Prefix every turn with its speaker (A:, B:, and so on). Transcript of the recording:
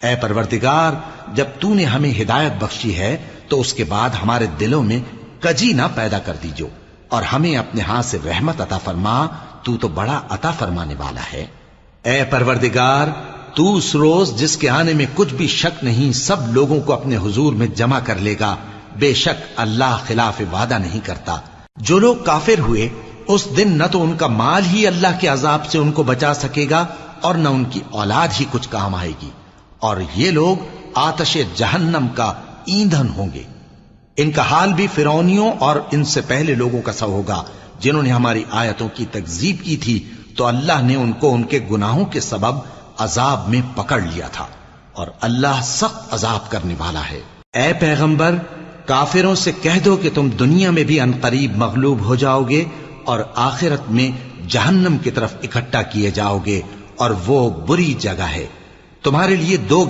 A: اے پروردگار، جب تو نے ہمیں ہدایت بخشی ہے تو اس کے بعد ہمارے دلوں میں کجی نہ پیدا کر دیجو اور ہمیں اپنے ہاتھ سے رحمت عطا فرما، تو بڑا عطا فرمانے والا ہے۔ اے پروردگار، تو اس روز جس کے آنے میں کچھ بھی شک نہیں سب لوگوں کو اپنے حضور میں جمع کر لے گا، بے شک اللہ خلاف وعدہ نہیں کرتا۔ جو لوگ کافر ہوئے اس دن نہ تو ان کا مال ہی اللہ کے عذاب سے ان کو بچا سکے گا اور نہ ان کی اولاد ہی کچھ کام آئے گی، اور یہ لوگ آتش جہنم کا ایندھن ہوں گے۔ ان کا حال بھی فرعونیوں اور ان سے پہلے لوگوں کا سا ہوگا جنہوں نے ہماری آیتوں کی تکذیب کی تھی، تو اللہ نے ان کو ان کے گناہوں کے سبب عذاب میں پکڑ لیا تھا، اور اللہ سخت عذاب کرنے والا ہے۔ اے پیغمبر، کافروں سے کہہ دو کہ تم دنیا میں بھی عنقریب مغلوب ہو جاؤ گے اور آخرت میں جہنم کی طرف اکٹھا کیے جاؤ گے، اور وہ بری جگہ ہے۔ تمہارے لیے دو